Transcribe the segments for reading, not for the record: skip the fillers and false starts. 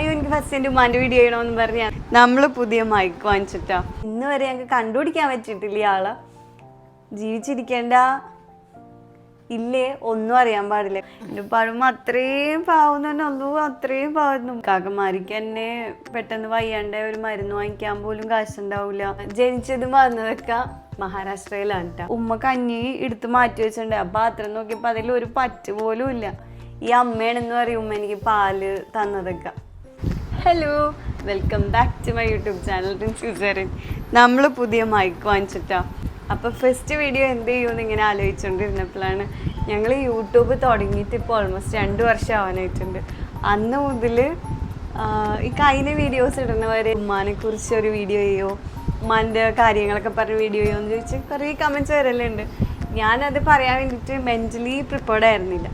അയ്യോ എനിക്ക് ഫസ്റ്റ് ഉമ്മാൻ്റെ വീഡിയോ ചെയ്യണമെന്ന് പറഞ്ഞാൽ നമ്മൾ പുതിയ മൈക്ക് വാങ്ങിച്ചിട്ടാ. ഇന്ന് വരെ ഞങ്ങൾക്ക് കണ്ടുപിടിക്കാൻ പറ്റിയിട്ടില്ല ആളെ. ജീവിച്ചിരിക്കേണ്ട ഇല്ലേ ഒന്നും അറിയാൻ പാടില്ല. എൻ്റെ പഴം അത്രയും പാവുന്ന തന്നെ ഒന്നും അത്രയും പാവുന്നു. കാക്കമാരിക്ക് തന്നെ പെട്ടെന്ന് വയ്യാണ്ട ഒരു മരുന്ന് വാങ്ങിക്കാൻ പോലും കാശുണ്ടാവില്ല. ജനിച്ചതും വന്നതൊക്കെ മഹാരാഷ്ട്രയിലാണ് കേട്ടോ. ഉമ്മ കഞ്ഞി എടുത്ത് മാറ്റി വെച്ചിട്ടുണ്ട്. ആ പാത്രം നോക്കിയപ്പോൾ അതിൽ ഒരു പറ്റ് പോലും ഇല്ല. ഈ അമ്മയാണെന്ന് പറയും ഉമ്മ എനിക്ക് പാല് തന്നതൊക്കെ. Hello, welcome back to my YouTube channel റിൻസൂസറിൻ. നമ്മൾ പുതിയ മൈക്ക് വാങ്ങിച്ചിട്ടാ. അപ്പോൾ ഫസ്റ്റ് വീഡിയോ എന്ത് ചെയ്യുമെന്ന് ഇങ്ങനെ ആലോചിച്ചുകൊണ്ടിരുന്നപ്പോഴാണ് ഞങ്ങൾ യൂട്യൂബ് തുടങ്ങിയിട്ട് ഇപ്പോൾ ഓൾമോസ്റ്റ് 2 വർഷം ആവാനായിട്ടുണ്ട്. അന്ന് മുതൽ ഈ കഴിഞ്ഞ വീഡിയോസ് ഇടുന്നവരെ ഉമ്മാനെ കുറിച്ച് ഒരു വീഡിയോ ചെയ്യോ, ഉമ്മാൻ്റെ കാര്യങ്ങളൊക്കെ പറഞ്ഞ വീഡിയോ ചെയ്യോ എന്ന് ചോദിച്ച് കുറേ കമൻറ്റ്സ് വരലുണ്ട്. ഞാനത് പറയാൻ വേണ്ടിയിട്ട് മെൻ്റലി പ്രിപ്പയർഡ് ആയിരുന്നില്ല.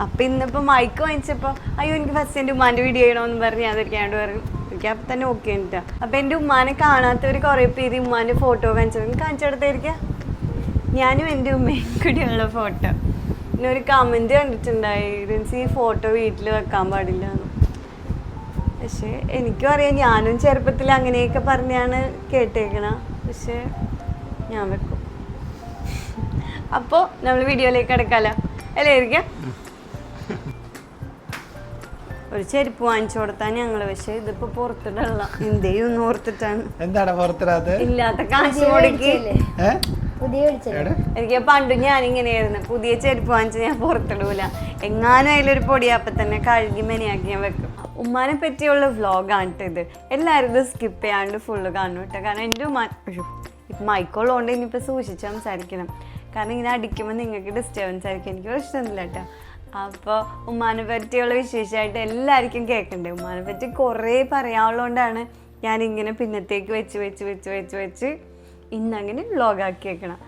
അപ്പം ഇന്നിപ്പോൾ മൈക്ക് വാങ്ങിച്ചപ്പോൾ അയ്യോ എനിക്ക് ഫസ്റ്റ് എൻ്റെ ഉമ്മാൻ്റെ വീഡിയോ ചെയ്യണമെന്ന് പറഞ്ഞ് ഞാൻ തിരിക്കാണ്ട് പറയും. അപ്പം തന്നെ ഓക്കെ ഉണ്ട്. അപ്പം എൻ്റെ ഉമ്മാനെ കാണാത്തവർ കുറേ പേര് ഉമ്മാൻ്റെ ഫോട്ടോ കാണിച്ചെടുത്തായിരിക്കാം. ഞാനും എൻ്റെ ഉമ്മയും കൂടിയുള്ള ഫോട്ടോ. പിന്നെ ഒരു കമൻറ്റ് കണ്ടിട്ടുണ്ടായി, റിൻസി ഈ ഫോട്ടോ വീട്ടിൽ വെക്കാൻ പാടില്ല എന്ന്. പക്ഷേ എനിക്കും അറിയാം, ഞാനും ചെറുപ്പത്തിൽ അങ്ങനെയൊക്കെ പറഞ്ഞാണ് കേട്ടേക്കണം. പക്ഷേ ഞാൻ വെക്കും. അപ്പോൾ നമ്മൾ വീഡിയോയിലേക്ക് കിടക്കാമല്ലോ അല്ലേ ഇരിക്കാം. ഒരു ചെരുപ്പ് വാങ്ങിച്ചു കൊടുത്താൽ ഞങ്ങള്. പക്ഷെ ഇതിപ്പോ പുറത്തിടല്ല, എന്തെയും ഒന്ന് ഓർത്തിട്ടാണ്. എന്താണ് പുറത്തിടാത്ത? ഇല്ലാത്ത കാശ് കൊടുക്കില്ലേ. എനിക്ക് പണ്ട് ഞാനിങ്ങനെയായിരുന്നു, പുതിയ ചെരുപ്പ് വാങ്ങിച്ച് ഞാൻ പുറത്തിടൂല. എങ്ങാനും അതിലൊരു പൊടിയപ്പം തന്നെ കഴുകി മെനയാക്കി ഞാൻ വെക്കും. ഉമ്മാനെ പറ്റിയുള്ള വ്ളോഗാണ് ഇത്. എല്ലാവരും ഇത് സ്കിപ്പ് ചെയ്യാണ്ട് ഫുള്ള് കാണും കേട്ടോ. കാരണം എൻ്റെ ഉമ്മ മൈക്കുള്ളതുകൊണ്ട് ഇനിയിപ്പോൾ സൂക്ഷിച്ച് സംസാരിക്കണം. കാരണം ഇങ്ങനെ അടിക്കുമ്പോൾ നിങ്ങൾക്ക് ഡിസ്റ്റർബൻസ് ആയിരിക്കും. എനിക്ക് പ്രശ്നമൊന്നുമില്ല കേട്ടോ. അപ്പോൾ ഉമ്മാനെ പറ്റിയുള്ള വിശേഷമായിട്ട് എല്ലാവർക്കും കേൾക്കണ്ടേ. ഉമ്മാനെ പറ്റി കുറേ പറയാനുള്ളതുകൊണ്ടാണ് ഞാനിങ്ങനെ പിന്നത്തേക്ക് വെച്ച് ഇന്നങ്ങനെ വ്ളോഗാക്കി വെക്കണം.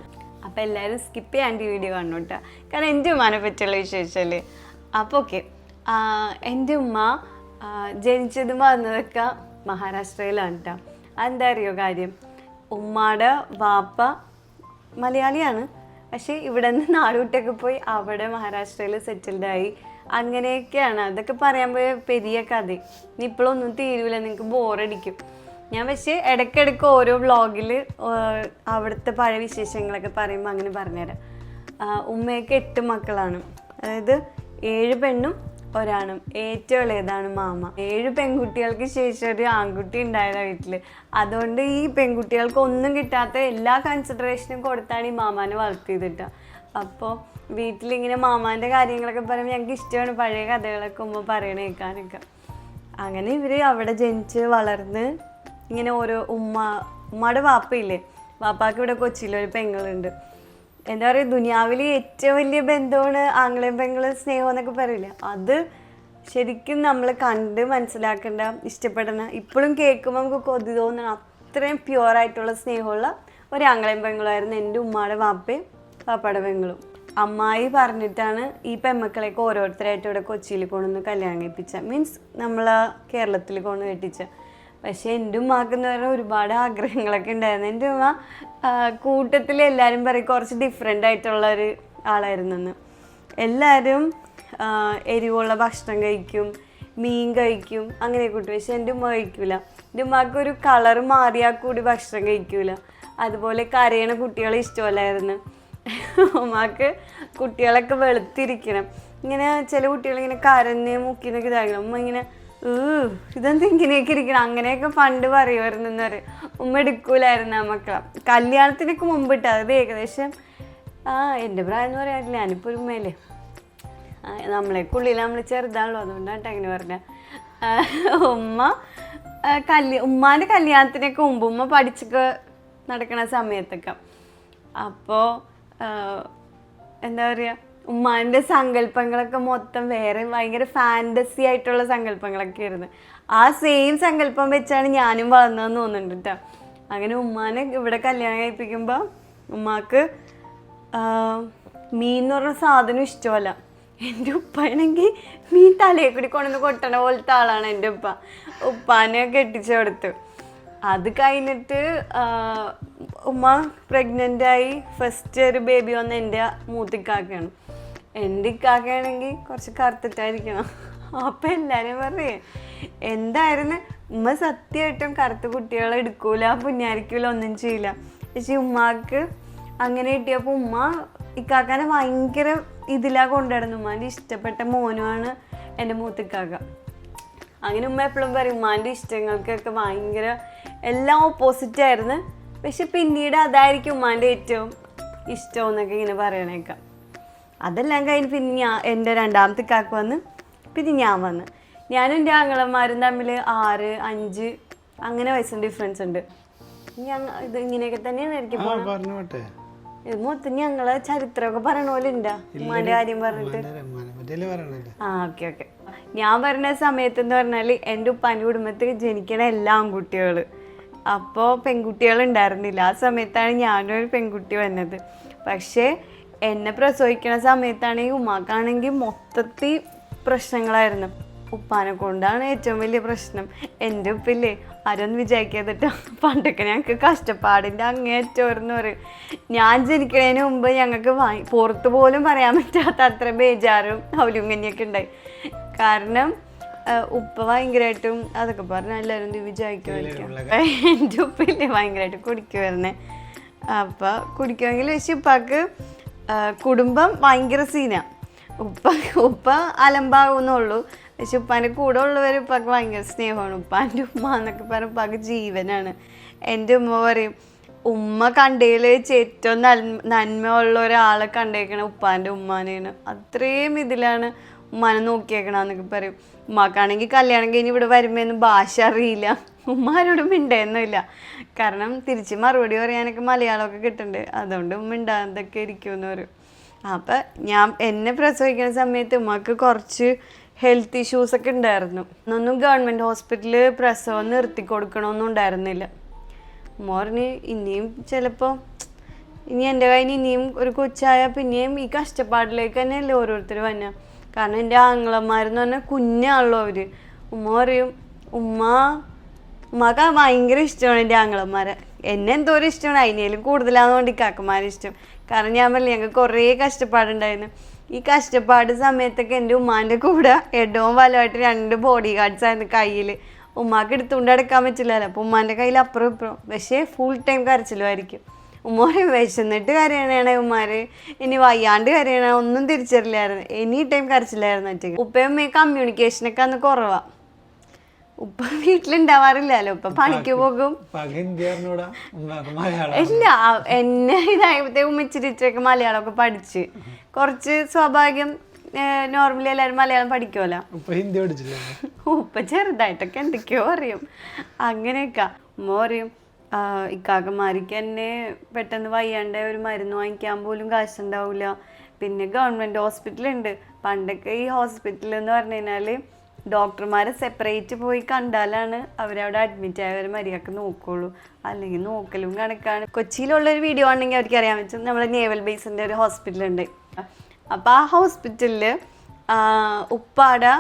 അപ്പോൾ എല്ലാവരും സ്കിപ്പ് ചെയ്യാണ്ട് വീഡിയോ കാണണം കേട്ടോ. കാരണം എൻ്റെ ഉമ്മാനെ പറ്റിയുള്ള വിശേഷമല്ലേ. അപ്പോൾ ഓക്കെ, എൻ്റെ ഉമ്മ ജനിച്ചതും വന്നതൊക്കെ മഹാരാഷ്ട്രയിലാണ് കേട്ടോ. അതെന്താ അറിയോ കാര്യം, ഉമ്മയുടെ വാപ്പ മലയാളിയാണ്. പക്ഷേ ഇവിടെ നിന്ന് നാടുവിട്ടൊക്കെ പോയി അവിടെ മഹാരാഷ്ട്രയിൽ സെറ്റിൽഡായി. അങ്ങനെയൊക്കെയാണ്. അതൊക്കെ പറയാൻ പോയ പെരിയ കഥ. ഇനി ഇപ്പോഴൊന്നും തീരൂല, നിങ്ങൾക്ക് ബോറടിക്കും. ഞാൻ പക്ഷേ ഇടയ്ക്കിടയ്ക്ക് ഓരോ വ്ളോഗിൽ അവിടുത്തെ പഴയ വിശേഷങ്ങളൊക്കെ പറയുമ്പോൾ അങ്ങനെ പറഞ്ഞുതരാം. ഉമ്മയൊക്കെ 8 മക്കളാണ്. അതായത് 7 പെണ്ണും ഒരാണും. ഏറ്റവും ഇളയതാണ് മാമ. 7 പെൺകുട്ടികൾക്ക് ശേഷം ഒരു ആൺകുട്ടി ഉണ്ടായതാണ് വീട്ടിൽ. അതുകൊണ്ട് ഈ പെൺകുട്ടികൾക്ക് ഒന്നും കിട്ടാത്ത എല്ലാ കൺസിഡറേഷനും കൊടുത്താണ് ഈ മാമാനെ വളർത്തിയതിട്ടാ. അപ്പോൾ വീട്ടിലിങ്ങനെ മാമാൻ്റെ കാര്യങ്ങളൊക്കെ പറയുമ്പോൾ ഞങ്ങൾക്ക് ഇഷ്ടമാണ് പഴയ കഥകളൊക്കെ ഉമ്മ പറയണ കേൾക്കാനൊക്കെ. അങ്ങനെ ഇവർ അവിടെ ജനിച്ച് വളർന്ന് ഇങ്ങനെ ഓരോ ഉമ്മയുടെ വാപ്പയില്ലേ, വാപ്പാക്ക് ഇവിടെ കൊച്ചിയിലൊരു പെങ്ങളുണ്ട്. എന്താ പറയുക, ദുനിയാവിൽ ഏറ്റവും വലിയ ബന്ധമാണ് ആംഗ്ലയും പെങ്ങളും സ്നേഹം എന്നൊക്കെ പറയില്ല. അത് ശരിക്കും നമ്മൾ കണ്ട് മനസ്സിലാക്കേണ്ട, ഇഷ്ടപ്പെടണം. ഇപ്പോഴും കേൾക്കുമ്പോൾ നമുക്ക് കൊതി തോന്നണം. അത്രയും പ്യുവറായിട്ടുള്ള സ്നേഹമുള്ള ഒരു ആംഗ്ലയും പെങ്ങളുമായിരുന്നു എൻ്റെ ഉമ്മയുടെ വാപ്പയും വാപ്പയുടെ പെങ്ങളും. അമ്മായി പറഞ്ഞിട്ടാണ് ഈ പെമ്മക്കളെയൊക്കെ ഓരോരുത്തരായിട്ട് ഇവിടെ കൊച്ചിയിൽ കൊണ്ടുവന്ന് കല്യാണം കഴിപ്പിച്ച, മീൻസ് നമ്മൾ കേരളത്തിൽ കൊണ്ട് കെട്ടിച്ച. പക്ഷേ എൻ്റെ ഉമ്മാക്കെന്ന് പറഞ്ഞാൽ ഒരുപാട് ആഗ്രഹങ്ങളൊക്കെ ഉണ്ടായിരുന്നു. എൻ്റെ ഉമ്മ കൂട്ടത്തിൽ എല്ലാവരും പറയും കുറച്ച് ഡിഫറെൻ്റ് ആയിട്ടുള്ളൊരു ആളായിരുന്നെന്ന്. എല്ലാവരും എരിവുള്ള ഭക്ഷണം കഴിക്കും, മീൻ കഴിക്കും, അങ്ങനെ കൂട്ടും. പക്ഷെ എൻ്റെ ഉമ്മ കഴിക്കില്ല. എൻ്റെ ഉമ്മക്കൊരു കളർ മാറിയാൽ കൂടി ഭക്ഷണം കഴിക്കില്ല. അതുപോലെ കരയണ കുട്ടികളെ ഇഷ്ടമല്ലായിരുന്നു. ഉമ്മക്ക് കുട്ടികളൊക്കെ വെളുത്തിരിക്കണം. ഇങ്ങനെ ചില കുട്ടികളിങ്ങനെ കരഞ്ഞ് മുക്കിന്നൊക്കെ ഇതാക്കണം. ഉമ്മ ഇങ്ങനെ ഇതെന്താ ഇങ്ങനെയൊക്കെ ഇരിക്കണം, അങ്ങനെയൊക്കെ പണ്ട് പറയുമായിരുന്നു എന്ന് പറയും. ഉമ്മ എടുക്കൂലായിരുന്നു ആ മക്കളെ. കല്യാണത്തിനൊക്കെ മുമ്പിട്ട് അത് ഏകദേശം എൻ്റെ പ്രായം എന്ന് പറയാറില്ല, ഞാനിപ്പോൾ ഒരു മേലെ നമ്മളെക്കുള്ളിൽ നമ്മൾ ചെറുതാണല്ലോ, അതുകൊണ്ടാണ് അങ്ങനെ പറഞ്ഞ. ഉമ്മാൻ്റെ കല്യാണത്തിനൊക്കെ മുമ്പ് ഉമ്മ പഠിച്ചൊക്കെ നടക്കണ സമയത്തൊക്കെ അപ്പോൾ എന്താ പറയുക, ഉമ്മാൻ്റെ സങ്കല്പങ്ങളൊക്കെ മൊത്തം വേറെ ഭയങ്കര ഫാൻറ്റസി ആയിട്ടുള്ള സങ്കല്പങ്ങളൊക്കെ ആയിരുന്നു. ആ സെയിം സങ്കല്പം വെച്ചാണ് ഞാനും വളർന്നതെന്ന് തോന്നുന്നുണ്ട് കേട്ടോ. അങ്ങനെ ഉമ്മാനെ ഇവിടെ കല്യാണം കഴിപ്പിക്കുമ്പോൾ ഉമ്മാക്ക് മീൻ എന്ന് പറഞ്ഞ സാധനം ഇഷ്ടമല്ല. എൻ്റെ ഉപ്പാണെങ്കിൽ മീൻ തലയെ കൂടി കൊണ്ടുവന്ന് കൊട്ടണ പോലത്തെ ആളാണ് എൻ്റെ ഉപ്പ. ഉപ്പാനെ കെട്ടിച്ചു കൊടുത്തു. അത് കഴിഞ്ഞിട്ട് ഉമ്മ പ്രഗ്നൻ്റായി. ഫസ്റ്റ് ഒരു ബേബി വന്ന എൻ്റെ മൂത്തിക്കാക്കയാണ്. എൻ്റെ ഇക്കാക്കയാണെങ്കിൽ കുറച്ച് കറുത്തിട്ടായിരിക്കണം. അപ്പൊ എല്ലാരും പറയേ എന്തായിരുന്നു ഉമ്മ സത്യമായിട്ടും കറുത്ത കുട്ടികളെ എടുക്കൂല, പുന്നാരിക്കൂല, ഒന്നും ചെയ്യില്ല. പക്ഷെ ഉമ്മാക്ക് അങ്ങനെ കിട്ടിയപ്പോ ഉമ്മ ഇക്കാക്കാനെ ഭയങ്കര ഇതിലാ കൊണ്ടുവരുന്നു. ഉമ്മാൻ്റെ ഇഷ്ടപ്പെട്ട മോനുമാണ് എൻ്റെ മൂത്തിക്കാക്ക. അങ്ങനെ ഉമ്മ എപ്പോഴും പറയും ഉമ്മാൻ്റെ ഇഷ്ടങ്ങൾക്കൊക്കെ ഭയങ്കര എല്ലാം ഓപ്പോസിറ്റ് ആയിരുന്നു. പക്ഷെ പിന്നീട് അതായിരിക്കും ഉമ്മാൻ്റെ ഏറ്റവും ഇഷ്ടം എന്നൊക്കെ ഇങ്ങനെ പറയണേക്കാം. അതെല്ലാം കഴിഞ്ഞ് പിന്നെ എൻ്റെ രണ്ടാമത്തെ കാക്ക വന്ന്, പിന്നെ ഞാൻ വന്ന്. ഞാനും എൻ്റെ ആങ്ങളമാരും തമ്മിൽ 6, 5 അങ്ങനെ വയസ്സിന് ഡിഫറൻസ് ഉണ്ട്. ഇത് ഇങ്ങനെയൊക്കെ തന്നെയാണ് എനിക്ക് പോകട്ടെ. ഇത് മൊത്തം ഞങ്ങളെ ചരിത്രമൊക്കെ പറയണ പോലെ ഉണ്ടാ ഉമ്മാൻ്റെ കാര്യം പറഞ്ഞിട്ട്. ഓക്കെ. ഞാൻ പറഞ്ഞ സമയത്ത് എന്ന് പറഞ്ഞാൽ എൻ്റെ ഉപ്പാൻ്റെ കുടുംബത്തിൽ ജനിക്കണ എല്ലാ ആൺകുട്ടികൾ, അപ്പോൾ പെൺകുട്ടികൾ ഉണ്ടായിരുന്നില്ല. ആ സമയത്താണ് ഞാനൊരു പെൺകുട്ടി വന്നത്. പക്ഷേ എന്നെ പ്രസവിക്കണ സമയത്താണെങ്കിൽ ഉമ്മാക്കാണെങ്കിൽ മൊത്തത്തിൽ പ്രശ്നങ്ങളായിരുന്നു. ഉപ്പാനെ കൊണ്ടാണ് ഏറ്റവും വലിയ പ്രശ്നം. എൻ്റെ ഉപ്പില്ലേ ആരൊന്നും വിചാരിക്കാതിട്ടോ, പണ്ടൊക്കെ ഞങ്ങൾക്ക് കഷ്ടപ്പാടിൻ്റെ അങ്ങേറ്റോർന്ന് പറയും. ഞാൻ ജനിക്കുന്നതിന് മുമ്പ് ഞങ്ങൾക്ക് പുറത്ത് പോലും പറയാൻ പറ്റാത്ത അത്ര ബേജാറും അവലും കഞ്ഞിയൊക്കെ ഉണ്ടായി. കാരണം ഉപ്പ ഭയങ്കരമായിട്ടും അതൊക്കെ പറഞ്ഞാൽ എല്ലാവരും വിചാരിക്കുമായിരിക്കും. എൻ്റെ ഉപ്പില്ലേ ഭയങ്കരമായിട്ട് കുടിക്കുമായിരുന്നേ. അപ്പം കുടിക്കുമെങ്കിൽ പക്ഷെ ഉപ്പാക്ക് കുടുംബം ഭയങ്കര സീനാണ്. ഉപ്പ അലമ്പാകുന്നുള്ളൂ. പക്ഷെ ഉപ്പാൻ്റെ കൂടെ ഉള്ളവർ ഉപ്പാക്ക് ഭയങ്കര സ്നേഹമാണ്. ഉപ്പാൻ്റെ ഉമ്മ എന്നൊക്കെ പറഞ്ഞാൽ ഉപ്പാക്ക് ജീവനാണ്. എൻ്റെ ഉമ്മ പറയും ഉമ്മ കണ്ടതിൽ വെച്ച് ഏറ്റവും നന്മയുള്ള ഒരാളെ കണ്ടേക്കണം ഉപ്പാൻ്റെ ഉമ്മാനെയാണ്. അത്രയും ഇതിലാണ് ഉമ്മാനെ നോക്കിയേക്കണമെന്നൊക്കെ പറയും. ഉമ്മാക്കാണെങ്കിൽ കല്യാണം കഴിഞ്ഞ് ഇവിടെ വരുമ്പോഴൊന്നും ഭാഷ അറിയില്ല. ഉമ്മാരോടും മിണ്ടയൊന്നുമില്ല. കാരണം തിരിച്ച് മറുപടി പറയാനൊക്കെ മലയാളമൊക്കെ കിട്ടുന്നുണ്ട്. അതുകൊണ്ട് മിണ്ടാതൊക്കെ ഇരിക്കുമെന്ന് പറയും. അപ്പം എന്നെ പ്രസവിക്കുന്ന സമയത്ത് ഉമ്മക്ക് കുറച്ച് ഹെൽത്ത് ഇഷ്യൂസൊക്കെ ഉണ്ടായിരുന്നു. ഒന്നും ഗവൺമെൻറ് ഹോസ്പിറ്റലിൽ പ്രസവം നിർത്തി കൊടുക്കണമെന്നും ഉണ്ടായിരുന്നില്ല. ഉമ്മ പറഞ്ഞ് ഇനിയും ചിലപ്പോൾ ഇനി എൻ്റെ കയ്യിൽ ഇനിയും ഒരു കൊച്ചായാൽ പിന്നെയും ഈ കഷ്ടപ്പാടിലേക്ക് തന്നെയല്ലേ ഓരോരുത്തർ വന്നെ. കാരണം എൻ്റെ ആങ്ങളമാരെന്ന് പറഞ്ഞാൽ കുഞ്ഞാണല്ലോ അവർ. ഉമ്മ പറയും ഉമ്മക്ക് ഭയങ്കര ഇഷ്ടമാണ് എൻ്റെ ആങ്ങളമാരെ. എന്നെ എന്തോരം ഇഷ്ടമാണ്, അതിനേലും കൂടുതലാണെന്നുകൊണ്ട് ഈ കാക്കമാരെ ഇഷ്ടം. കാരണം ഞാൻ പറഞ്ഞില്ല ഞങ്ങൾക്ക് കുറേ കഷ്ടപ്പാടുണ്ടായിരുന്നു. ഈ കഷ്ടപ്പാട് സമയത്തൊക്കെ എൻ്റെ ഉമ്മാൻ്റെ കൂടെ ഇടവും വലമായിട്ട് 2 ബോഡി ഗാർഡ്സ് ആയിരുന്നു കയ്യിൽ. ഉമ്മാക്ക് എടുത്തുകൊണ്ട് എടുക്കാൻ പറ്റില്ലല്ലോ. അപ്പോൾ ഉമ്മാൻ്റെ കയ്യിൽ അപ്പുറം ഇപ്പുറം. പക്ഷേ ഫുൾ ടൈം കരച്ചിലുമായിരിക്കും. ഉമ്മ വിശന്നിട്ട് കരയണേ ഉമ്മാര്, ഇനി വയ്യാണ്ട് കരയണ ഒന്നും തിരിച്ചറിയില്ലായിരുന്നു. Any time കരച്ചില്ലായിരുന്നു. ഒറ്റയ്ക്ക് ഉപ്പയും ഉമ്മയും കമ്മ്യൂണിക്കേഷനൊക്കെ അന്ന് കുറവാണ്. ഉപ്പ വീട്ടിലുണ്ടാവാറില്ലല്ലോ. ഉപ്പ പണിക്ക് പോകും. ഇല്ല, എന്നെ ഇതായപ്പോഴത്തേക്ക് ഉമ്മച്ചിരിച്ചൊക്കെ മലയാളമൊക്കെ പഠിച്ച് കുറച്ച് സ്വാഭാവികം. നോർമലി എല്ലാവരും മലയാളം പഠിക്കുമല്ലോ. ഉപ്പ ചെറുതായിട്ടൊക്കെ എന്തൊക്കെയോ അറിയും. അങ്ങനെയൊക്കെ ഉമ്മ പറയും ഇക്കാക്കന്മാർക്ക് തന്നെ പെട്ടെന്ന് വയ്യാണ്ട് ഒരു മരുന്ന് വാങ്ങിക്കാൻ പോലും കാശുണ്ടാവില്ല. പിന്നെ ഗവൺമെൻറ് ഹോസ്പിറ്റലുണ്ട്. പണ്ടൊക്കെ ഈ ഹോസ്പിറ്റൽ എന്ന് പറഞ്ഞു കഴിഞ്ഞാൽ ഡോക്ടർമാരെ സെപ്പറേറ്റ് പോയി കണ്ടാലാണ് അവരവിടെ അഡ്മിറ്റ് ആയവർ മര്യാദക്ക് നോക്കുള്ളൂ. അല്ലെങ്കിൽ നോക്കലും കണക്കാണ്. കൊച്ചിയിലുള്ളൊരു വീഡിയോ ആണെങ്കിൽ അവർക്ക് അറിയാൻ പറ്റും. നമ്മുടെ നേവൽ ബേസിൻ്റെ ഒരു ഹോസ്പിറ്റലുണ്ട്. അപ്പോൾ ആ ഹോസ്പിറ്റലിൽ ഉപ്പാടെ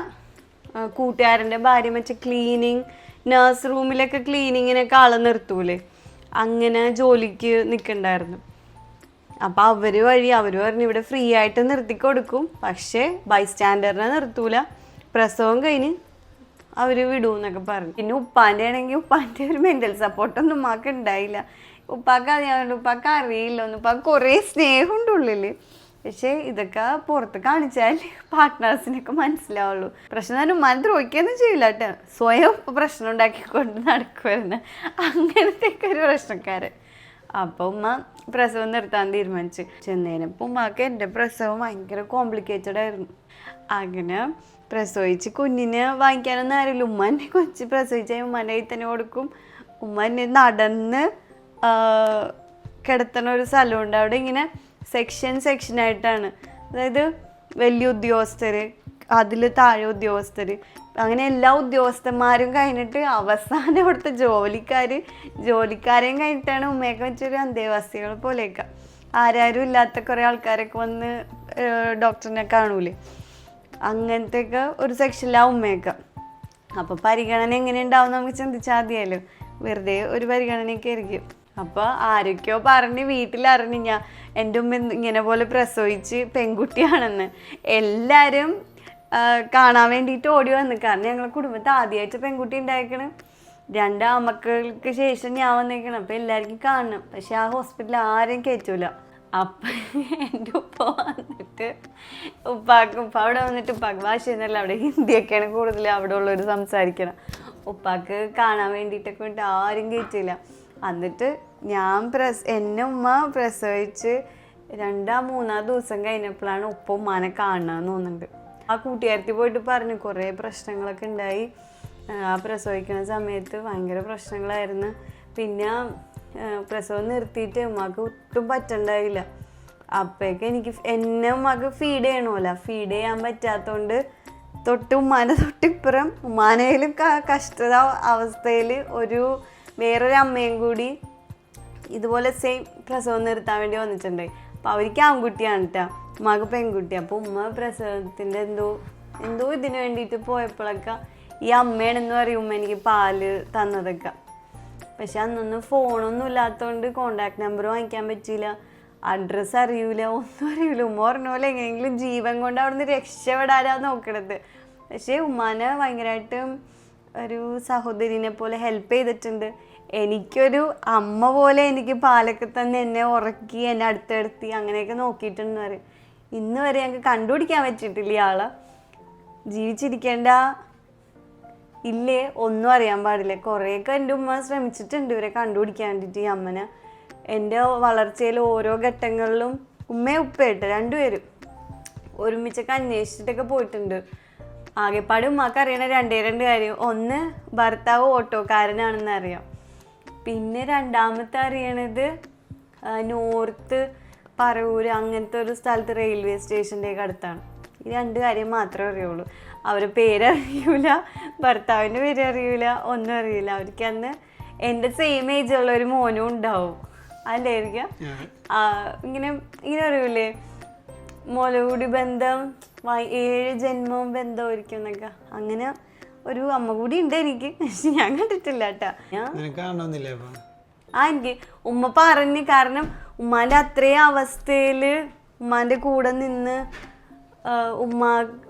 കൂട്ടുകാരൻ്റെ ഭാര്യ മറ്റേ ക്ലീനിങ് നഴ്സ് റൂമിലൊക്കെ ക്ലീനിങ്ങിനൊക്കെ ആളെ നിർത്തൂലേ, അങ്ങനെ ജോലിക്ക് നിൽക്കണ്ടായിരുന്നു. അപ്പോൾ അവർ പറഞ്ഞു ഇവിടെ ഫ്രീ ആയിട്ട് നിർത്തി കൊടുക്കും, പക്ഷേ ബൈസ്റ്റാൻഡറിനെ നിർത്തൂല, പ്രസവം കഴിഞ്ഞ് അവർ വിടുമെന്നൊക്കെ പറഞ്ഞു. പിന്നെ ഉപ്പാൻ്റെ ആണെങ്കിൽ ഉപ്പാൻ്റെ ഒരു മെൻ്റൽ സപ്പോർട്ടൊന്നും ഉമ്മാക്ക് ഉണ്ടായില്ല. ഉപ്പാക്ക് അറിയാവുണ്ട്, ഉപ്പാക്ക് അറിയില്ല ഒന്നും. ഉപ്പാക്ക് കുറേ സ്നേഹമുണ്ട് ഉള്ളിൽ. പക്ഷേ ഇതൊക്കെ പുറത്ത് കാണിച്ചാൽ പാർട്ട്നേഴ്സിനൊക്കെ മനസ്സിലാവുള്ളൂ. പ്രശ്നം തന്നെ ഉമ്മാനെ ദ്രോഹിക്കുകയൊന്നും ചെയ്യില്ല കേട്ടോ. സ്വയം പ്രശ്നം ഉണ്ടാക്കിക്കൊണ്ട് നടക്കുമായിരുന്നു. അങ്ങനത്തെ ഒരു പ്രശ്നക്കാരൻ. അപ്പോൾ ഉമ്മ പ്രസവം നിർത്താൻ തീരുമാനിച്ചു. ചെന്നതിനപ്പോൾ ഉമ്മക്ക് എൻ്റെ പ്രസവം ഭയങ്കര കോംപ്ലിക്കേറ്റഡ് ആയിരുന്നു. അങ്ങനെ പ്രസവിച്ച് കുഞ്ഞിനെ വാങ്ങിക്കാനൊന്നും അറിയില്ല. ഉമ്മ എന്നെ കൊച്ച് പ്രസവിച്ചാൽ ഉമ്മൻ്റെ കയ്യിൽ തന്നെ കൊടുക്കും. ഉമ്മ എന്നെ നടന്ന് കിടത്തുന്ന ഒരു സ്ഥലമുണ്ട്. അവിടെ ഇങ്ങനെ സെക്ഷനായിട്ടാണ്. അതായത് വലിയ ഉദ്യോഗസ്ഥർ, അതിൽ താഴെ ഉദ്യോഗസ്ഥർ, അങ്ങനെ എല്ലാ ഉദ്യോഗസ്ഥന്മാരും കഴിഞ്ഞിട്ട് അവസാനം അവിടുത്തെ ജോലിക്കാരെയും കഴിഞ്ഞിട്ടാണ് ഉമ്മയൊക്കെ വെച്ചൊരു അന്തേവാസികൾ പോലെയൊക്കെ. ആരും ഇല്ലാത്ത കുറേ ആൾക്കാരൊക്കെ വന്ന് ഡോക്ടറിനെ കാണൂലേ, അങ്ങനത്തെയൊക്കെ ഒരു സെക്ഷനിലാണ് ഉമ്മയൊക്കെ. അപ്പോൾ പരിഗണന എങ്ങനെ ഉണ്ടാവും നമുക്ക് ചിന്തിച്ചാൽ മതിയല്ലോ. വെറുതെ ഒരു പരിഗണനയൊക്കെ ആയിരിക്കും. അപ്പോൾ ആരൊക്കെയോ പറഞ്ഞ് വീട്ടിലറിഞ്ഞ് എൻ്റെ ഉമ്മ ഇങ്ങനെ പോലെ പ്രസവിച്ച് പെൺകുട്ടിയാണെന്ന്. എല്ലാവരും കാണാൻ വേണ്ടിയിട്ട് ഓടി വന്നു. കാരണം ഞങ്ങളുടെ കുടുംബത്തിൽ ആദ്യമായിട്ട് പെൺകുട്ടി ഉണ്ടായിരിക്കണം, 2 ആമക്കൾക്ക് ശേഷം ഞാൻ വന്നേക്കണം. അപ്പം എല്ലാവർക്കും കാണണം. പക്ഷെ ആ ഹോസ്പിറ്റലിൽ ആരെയും കയറ്റൂല. അപ്പം എൻ്റെ ഉപ്പ വന്നിട്ട് ഉപ്പ അവിടെ വന്നിട്ട് ഉപ്പാക്ക് ഭാഷ എന്നല്ല, അവിടെ ഹിന്ദിയൊക്കെയാണ് കൂടുതൽ അവിടെ ഉള്ളവർ സംസാരിക്കണം. ഉപ്പാക്ക് കാണാൻ വേണ്ടിയിട്ടൊക്കെ വേണ്ടിയിട്ട് ആരും കയറ്റില്ല. എന്നിട്ട് എന്നെ ഉമ്മ പ്രസവിച്ച് 2-3 ദിവസം കഴിഞ്ഞപ്പോഴാണ് ഉപ്പ ഉമ്മാനെ കാണണമെന്ന് തോന്നുന്നുണ്ട്. ആ കൂട്ടുകാരത്തി പോയിട്ട് പറഞ്ഞു കുറേ പ്രശ്നങ്ങളൊക്കെ ഉണ്ടായി. ആ പ്രസവിക്കുന്ന സമയത്ത് ഭയങ്കര പ്രശ്നങ്ങളായിരുന്നു. പിന്നെ പ്രസവം നിർത്തിയിട്ട് ഉമ്മാക്ക് ഒട്ടും പറ്റണ്ടായില്ല. അപ്പോഴേക്ക് എന്നെ ഉമ്മാക്ക് ഫീഡ് ചെയ്യണമല്ലോ, ഫീഡ് ചെയ്യാൻ പറ്റാത്തതുകൊണ്ട് ഉമ്മാൻ്റെ തൊട്ടിപ്പുറം ഉമ്മാനേലും കഷ്ടത അവസ്ഥയിൽ വേറൊരു അമ്മയും കൂടി ഇതുപോലെ സെയിം പ്രസവം നിർത്താൻ വേണ്ടി വന്നിട്ടുണ്ടായി. അപ്പോൾ അവർക്ക് ആൺകുട്ടിയാണ് കേട്ടോ, ഉമ്മാക്ക് പെൺകുട്ടി. അപ്പോൾ ഉമ്മ പ്രസവത്തിൻ്റെ എന്തോ ഇതിന് വേണ്ടിയിട്ട് പോയപ്പോഴൊക്കെ ഈ അമ്മയാണെന്ന് പറയും ഉമ്മ എനിക്ക് പാല് തന്നതൊക്കെ. പക്ഷെ അന്നൊന്നും ഫോണൊന്നും ഇല്ലാത്തതുകൊണ്ട് കോണ്ടാക്ട് നമ്പർ വാങ്ങിക്കാൻ പറ്റിയില്ല, അഡ്രസ്സ് അറിയൂല, ഒന്നും അറിയില്ല. ഉമ്മ പറഞ്ഞ പോലെ എങ്ങനെയെങ്കിലും ജീവൻ കൊണ്ട് അവിടെ നിന്ന് രക്ഷപ്പെടാനാണ് നോക്കണത്. പക്ഷേ ഉമ്മാനെ ഭയങ്കരമായിട്ട് ഒരു സഹോദരിനെ പോലെ ഹെൽപ്പ് ചെയ്തിട്ടുണ്ട്. എനിക്കൊരു അമ്മ പോലെ എനിക്ക് പാലൊക്കെ തന്നെ എന്നെ ഉറക്കി എന്നെ അടുത്തെടുത്തി അങ്ങനെയൊക്കെ നോക്കിയിട്ടുണ്ടെന്ന് പറയും. ഇന്ന് വരെ ഞങ്ങൾക്ക് കണ്ടുപിടിക്കാൻ പറ്റിയിട്ടില്ല ഇയാളെ. ജീവിച്ചിരിക്കേണ്ട ഇല്ലേ ഒന്നും അറിയാൻ പാടില്ല. കുറേയൊക്കെ എൻ്റെ ഉമ്മ ശ്രമിച്ചിട്ടുണ്ട് ഇവരെ കണ്ടുപിടിക്കാൻ വേണ്ടിയിട്ട്. ഈ അമ്മനെ എൻ്റെ വളർച്ചയിൽ ഓരോ ഘട്ടങ്ങളിലും ഉമ്മയും ഉപ്പയായിട്ട് 2 പേരും ഒരുമിച്ചൊക്കെ അന്വേഷിച്ചിട്ടൊക്കെ പോയിട്ടുണ്ട്. ആകെപ്പാട് ഉമ്മക്ക് അറിയണ 2 കാര്യം. ഒന്ന്, ഭർത്താവ് ഓട്ടോക്കാരനാണെന്ന് അറിയാം. പിന്നെ രണ്ടാമത്തെ അറിയണത് നോർത്ത് പറവൂർ അങ്ങനത്തെ ഒരു സ്ഥലത്ത് റെയിൽവേ സ്റ്റേഷൻ്റെയൊക്കെ അടുത്താണ്. ഈ 2 കാര്യം മാത്രമേ അറിയുള്ളൂ. അവരുടെ പേരറിയൂല, ഭർത്താവിൻ്റെ പേര് അറിയൂല, ഒന്നും അറിയില്ല. അവർക്ക് അന്ന് എൻ്റെ സെയിം ഏജുള്ള ഒരു മോനും ഉണ്ടാവും അല്ലായിരിക്കാം. ഇങ്ങനെ അറിയൂലേ, മുലകൂടി ബന്ധം 7 ജന്മവും ബന്ധമായിരിക്കും എന്നൊക്കെ. അങ്ങനെ ഒരു അമ്മ കൂടി ഉണ്ട് എനിക്ക്, പക്ഷെ ഞാൻ കണ്ടിട്ടില്ല കേട്ടാ. എനിക്ക് ഉമ്മ പറഞ്ഞ്, കാരണം ഉമ്മാൻ്റെ അത്രയും അവസ്ഥയിൽ ഉമ്മാൻ്റെ കൂടെ നിന്ന്